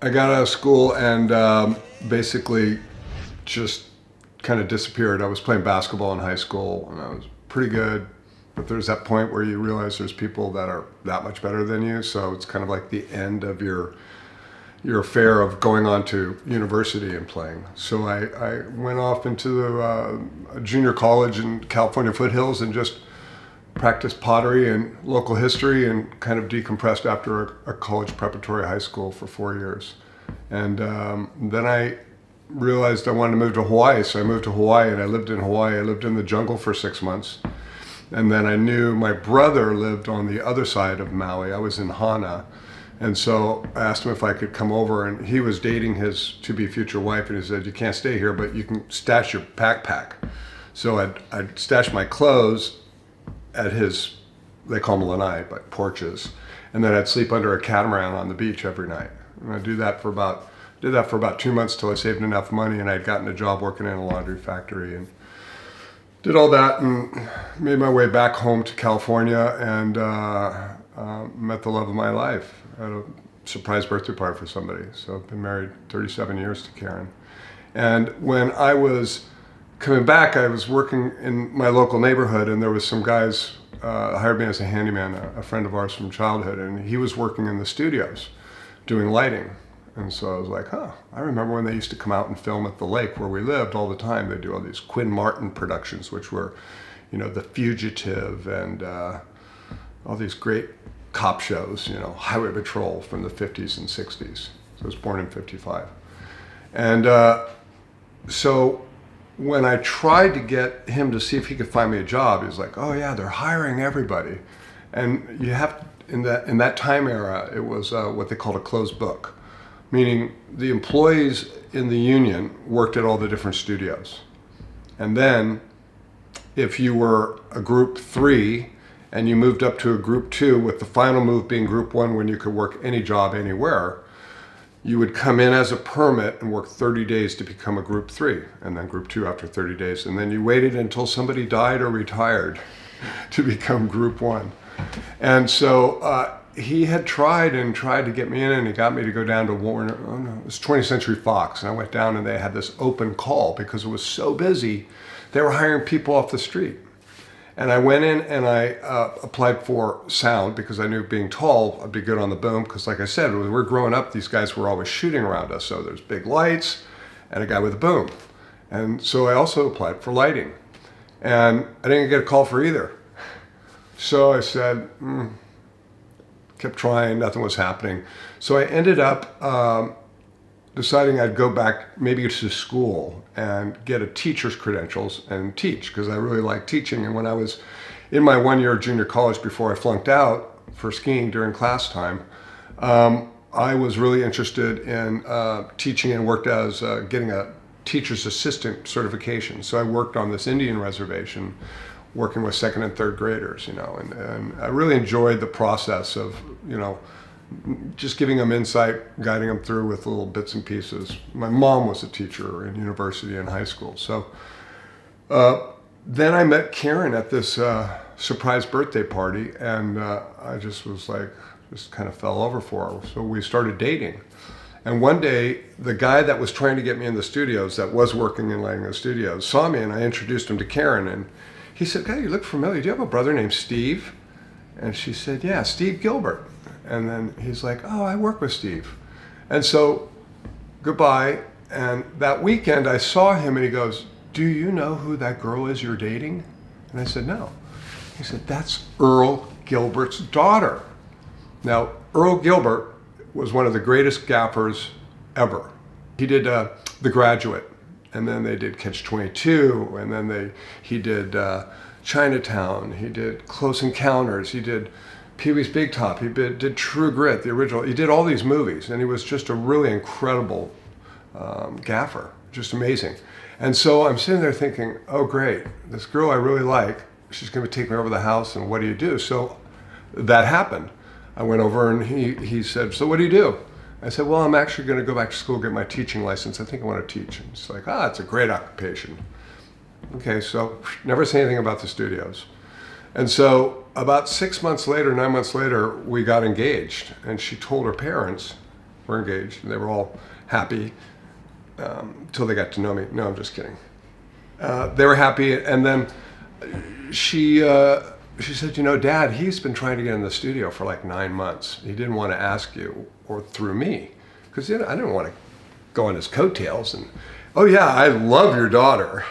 I got out of school and basically just kind of disappeared. I was playing basketball in high school and I was pretty good, but there's that point where you realize there's people that are that much better than you. So it's kind of like the end of your affair of going on to university and playing. So I went off into a junior college in California foothills and just practiced pottery and local history and kind of decompressed after a college preparatory high school for 4 years. And then I realized I wanted to move to Hawaii. So I moved to Hawaii and I lived in Hawaii. I lived in the jungle for 6 months. And then I knew my brother lived on the other side of Maui. I was in Hana. And so I asked him if I could come over, and he was dating his to-be future wife, and he said, you can't stay here, but you can stash your backpack. So I'd stash my clothes at his, they call them lanai, but porches, and then I'd sleep under a catamaran on the beach every night. And I did that for about 2 months till I saved enough money, and I'd gotten a job working in a laundry factory, and did all that, and made my way back home to California, and met the love of my life. I had a surprise birthday party for somebody. So I've been married 37 years to Karen. And when I was coming back, I was working in my local neighborhood, and there was some guys hired me as a handyman, a friend of ours from childhood, and he was working in the studios doing lighting. And so I was like, I remember when they used to come out and film at the lake where we lived all the time. They'd do all these Quinn Martin productions, which were, The Fugitive and all these great cop shows, Highway Patrol from the 50s and 60s. So I was born in 55. And so when I tried to get him to see if he could find me a job, he was like, oh yeah, they're hiring everybody. And you have, in that time era, it was what they called a closed book, meaning the employees in the union worked at all the different studios. And then if you were a group 3, and you moved up to a group 2, with the final move being group 1 when you could work any job anywhere, you would come in as a permit and work 30 days to become a group 3, and then group 2 after 30 days. And then you waited until somebody died or retired to become group 1. And so he had tried to get me in, and he got me to go down to Warner, it was 20th Century Fox. And I went down and they had this open call because it was so busy. They were hiring people off the street. And I went in and I applied for sound because I knew being tall, I'd be good on the boom. Because like I said, when we were growing up, these guys were always shooting around us. So there's big lights and a guy with a boom. And so I also applied for lighting. And I didn't get a call for either. So I said, kept trying, nothing was happening. So I ended up deciding I'd go back maybe to school and get a teacher's credentials and teach, because I really like teaching. And when I was in my 1 year of junior college before I flunked out for skiing during class time, I was really interested in teaching and worked as getting a teacher's assistant certification. So I worked on this Indian reservation working with 2nd and 3rd graders, and I really enjoyed the process of, just giving them insight, guiding them through with little bits and pieces. My mom was a teacher in university and high school. So then I met Karen at this surprise birthday party, and I just was like, just kind of fell over for her. So we started dating. And one day, the guy that was trying to get me in the studios, that was working in lighting the studios, saw me, and I introduced him to Karen. And he said, "God, you look familiar. Do you have a brother named Steve?" And she said, "Yeah, Steve Gilbert." And then he's like, "Oh, I work with Steve." And so, goodbye. And that weekend I saw him and he goes, "Do you know who that girl is you're dating?" And I said, "No." He said, "That's Earl Gilbert's daughter." Now, Earl Gilbert was one of the greatest gaffers ever. He did The Graduate, and then they did Catch-22, and then he did Chinatown, he did Close Encounters, he did Pee-wee's Big Top, he did True Grit, the original. He did all these movies, and he was just a really incredible gaffer, just amazing. And so I'm sitting there thinking, oh great, this girl I really like, she's gonna take me over the house, and what do you do? So that happened. I went over and he said, "So what do you do?" I said, "Well, I'm actually gonna go back to school, get my teaching license. I think I wanna teach." And he's like, "It's a great occupation." Okay, so never say anything about the studios. And so about 6 months later, 9 months later, we got engaged, and she told her parents, were engaged. And they were all happy until they got to know me. No, I'm just kidding. They were happy, and then she said, Dad, he's been trying to get in the studio for like 9 months. He didn't want to ask you or through me, because I didn't want to go on his coattails. And, oh yeah, I love your daughter.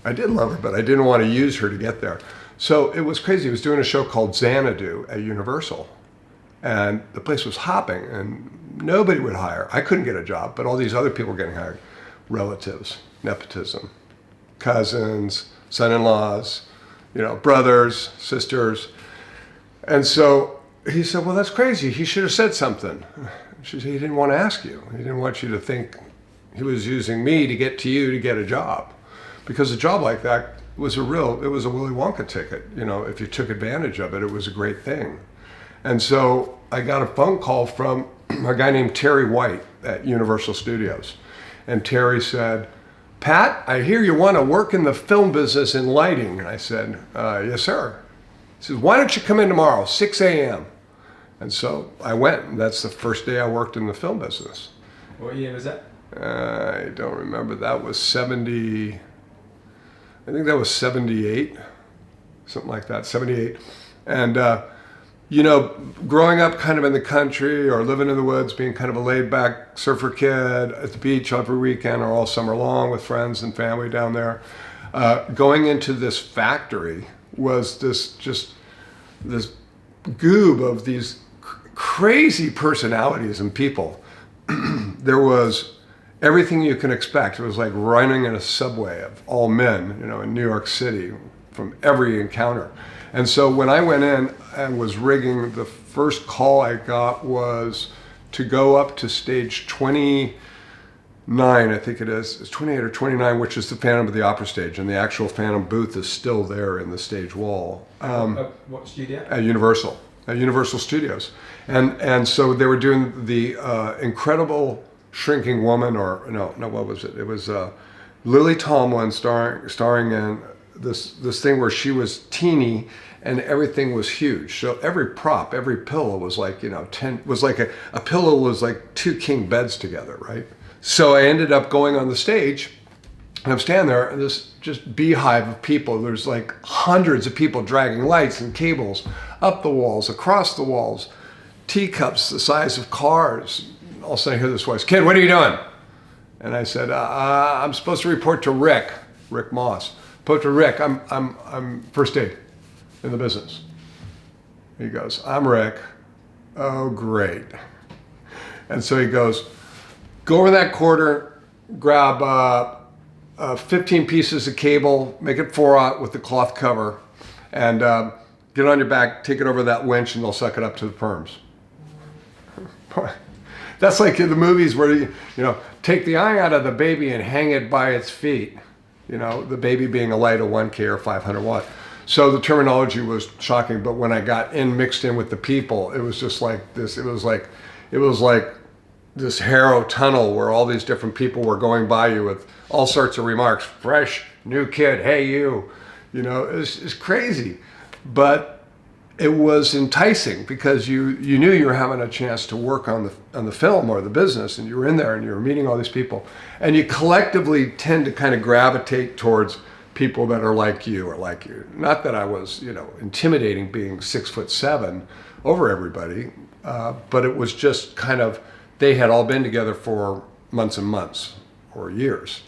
I did love her, but I didn't want to use her to get there. So it was crazy. He was doing a show called Xanadu at Universal, and the place was hopping, and nobody would hire. I couldn't get a job, but all these other people were getting hired. Relatives, nepotism, cousins, son-in-laws, brothers, sisters. And so he said, well, that's crazy. He should have said something. She said, he didn't want to ask you. He didn't want you to think he was using me to get to you to get a job. Because a job like that was it was a Willy Wonka ticket. If you took advantage of it, it was a great thing. And so I got a phone call from a guy named Terry White at Universal Studios. And Terry said, Pat, I hear you want to work in the film business in lighting. And I said, yes, sir. He says, why don't you come in tomorrow, 6 a.m.? And so I went, and that's the first day I worked in the film business. What year was that? I don't remember. That was 70, I think that was 78, something like that, 78. And, growing up kind of in the country or living in the woods, being kind of a laid-back surfer kid at the beach every weekend or all summer long with friends and family down there, going into this factory was this goob of these crazy personalities and people. There was everything you can expect. It was like running in a subway of all men, in New York City from every encounter. And so when I went in and was rigging, the first call I got was to go up to stage 29, I think it is. It's 28 or 29, which is the Phantom of the Opera stage. And the actual Phantom booth is still there in the stage wall. What studio? At Universal Studios. And so they were doing the Incredible Shrinking Woman, what was it? It was Lily Tomlin starring in this thing where she was teeny and everything was huge. So every prop, every pillow was like, 10, was like a pillow was like 2 king beds together, right? So I ended up going on the stage, and I'm standing there, and this just beehive of people. There's like hundreds of people dragging lights and cables up the walls, across the walls, teacups the size of cars. All of a sudden I hear this voice, kid, what are you doing? And I said, I'm supposed to report to Rick Moss. Report to Rick, I'm first aid in the business. He goes, I'm Rick. Oh, great. And so he goes, go over that corner, grab 15 pieces of cable, make it 4/0 with the cloth cover, and get on your back, take it over that winch, and they'll suck it up to the perms. That's like in the movies where you take the eye out of the baby and hang it by its feet. The baby being a light of 1K or 500 watt. So the terminology was shocking, but when I got mixed in with the people, it was just like this. It was like this Harrow tunnel where all these different people were going by you with all sorts of remarks. Fresh, new kid, hey you. It's crazy. But it was enticing because you knew you were having a chance to work on the film or the business, and you were in there and you were meeting all these people, and you collectively tend to kind of gravitate towards people that are like you or like you. Not that I was intimidating being 6'7" over everybody, but it was just kind of, they had all been together for months and months or years.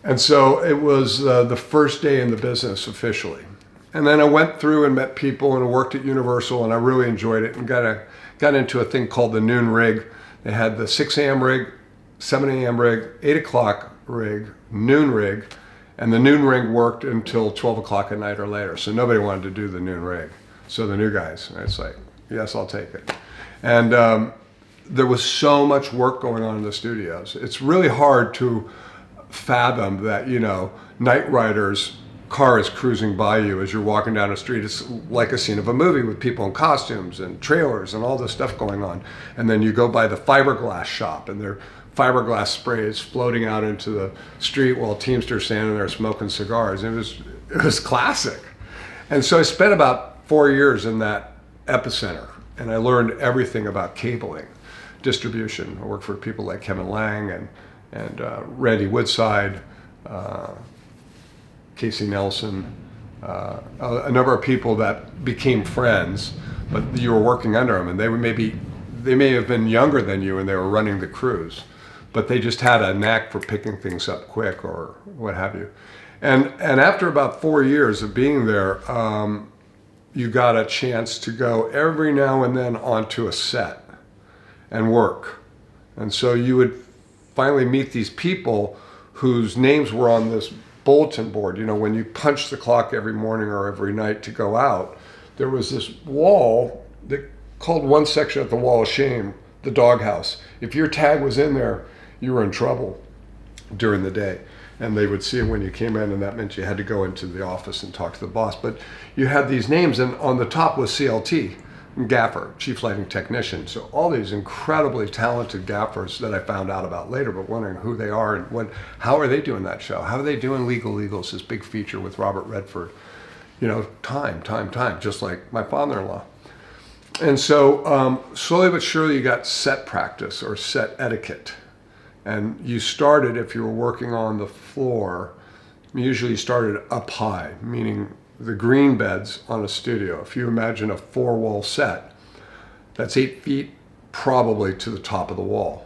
And so it was the first day in the business officially. And then I went through and met people and worked at Universal, and I really enjoyed it, and got into a thing called the noon rig. They had the 6 a.m. rig, 7 a.m. rig, 8 o'clock rig, noon rig, and the noon rig worked until 12 o'clock at night or later. So nobody wanted to do the noon rig. So the new guys, and it's like, yes, I'll take it. And there was so much work going on in the studios. It's really hard to fathom that, Knight Rider's car is cruising by you as you're walking down the street. It's like a scene of a movie with people in costumes and trailers and all this stuff going on. And then you go by the fiberglass shop, and their fiberglass spray is floating out into the street while Teamsters standing there smoking cigars. It was classic. And so I spent about 4 years in that epicenter and I learned everything about cabling, distribution. I worked for people like Kevin Lang and Randy Woodside, Casey Nelson, a number of people that became friends, but you were working under them, and they may have been younger than you, and they were running the crews, but they just had a knack for picking things up quick or what have you. And after about 4 years of being there, you got a chance to go every now and then onto a set and work. And so you would finally meet these people whose names were on this bulletin board. You know, when you punched the clock every morning or every night to go out, there was this wall that called one section of the wall of shame, the doghouse. If your tag was in there, you were in trouble during the day. And they would see it when you came in, and that meant you had to go into the office and talk to the boss. But you had these names, and on the top was CLT, Gaffer, Chief Lighting Technician. So all these incredibly talented gaffers that I found out about later, but wondering who they are and how are they doing that show? How are they doing Legal Legals, this big feature with Robert Redford? You know, time, just like my father-in-law. And so slowly but surely you got set practice or set etiquette. And you started, if you were working on the floor, usually you started up high, meaning the green beds on a studio. If you imagine a 4-wall set, that's 8 feet probably to the top of the wall.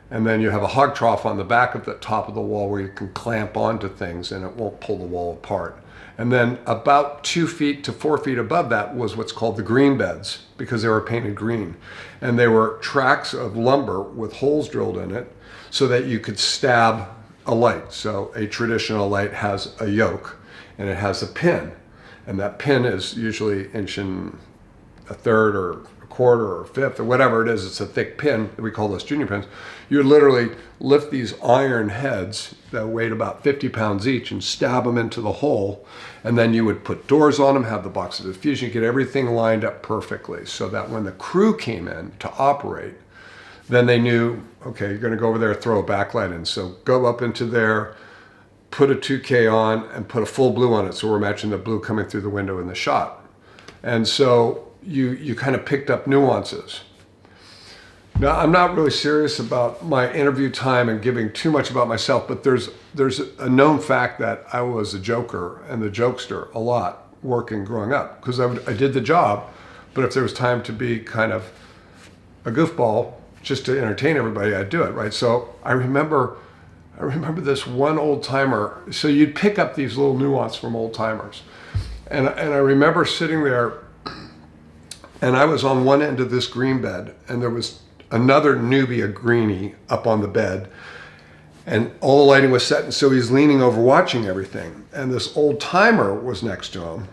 And then you have a hog trough on the back of the top of the wall where you can clamp onto things and it won't pull the wall apart. And then about 2 feet to 4 feet above that was what's called the green beds, because they were painted green. And they were tracks of lumber with holes drilled in it so that you could stab a light. So a traditional light has a yoke and it has a pin. And that pin is usually 1 1/3 or 1/4 or 1/5 or whatever it is. It's a thick pin. We call those junior pins. You would literally lift these iron heads that weighed about 50 pounds each and stab them into the hole. And then you would put doors on them, have the box of diffusion, get everything lined up perfectly so that when the crew came in to operate, then they knew, okay, you're going to go over there, throw a backlight in. So go up into there, put a 2K on, and put a full blue on it. So we're matching the blue coming through the window in the shot. And so you kind of picked up nuances. Now, I'm not really serious about my interview time and giving too much about myself, but there's a known fact that I was a joker and the jokester a lot working growing up, because I did the job, but if there was time to be kind of a goofball just to entertain everybody, I'd do it, right? So I remember this one old timer. So you'd pick up these little nuance from old timers. And I remember sitting there, and I was on one end of this green bed, and there was another newbie, a greenie, up on the bed. And all the lighting was set, and so he's leaning over watching everything. And this old timer was next to him,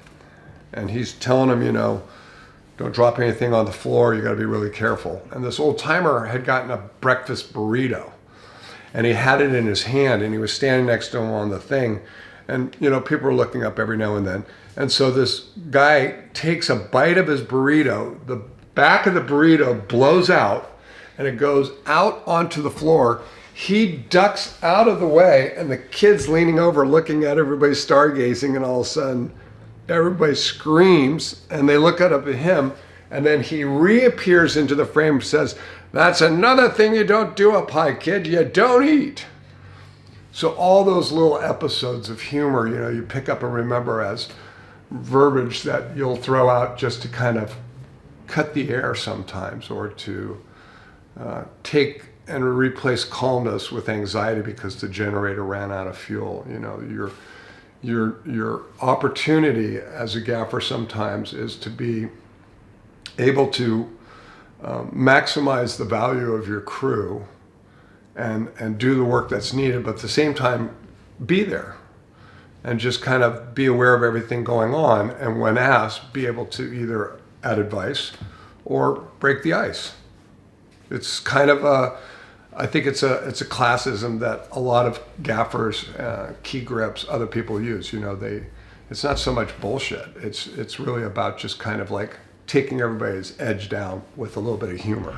and he's telling him, you know, don't drop anything on the floor, you gotta be really careful. And this old timer had gotten a breakfast burrito, and he had it in his hand, and he was standing next to him on the thing. And, you know, people were looking up every now and then. And so this guy takes a bite of his burrito, the back of the burrito blows out, and it goes out onto the floor. He ducks out of the way, and the kid's leaning over looking at everybody stargazing, and all of a sudden, everybody screams, and they look up at him, and then he reappears into the frame and says, "That's another thing you don't do up high, kid, you don't eat." So all those little episodes of humor, you know, you pick up and remember as verbiage that you'll throw out just to kind of cut the air sometimes, or to take and replace calmness with anxiety because the generator ran out of fuel. You know, your opportunity as a gaffer sometimes is to be able to maximize the value of your crew and do the work that's needed, but at the same time be there and just kind of be aware of everything going on, and when asked, be able to either add advice or break the ice. It's kind of I think it's a classism that a lot of gaffers, key grips, other people use. You know, it's not so much bullshit. It's really about just kind of like taking everybody's edge down with a little bit of humor.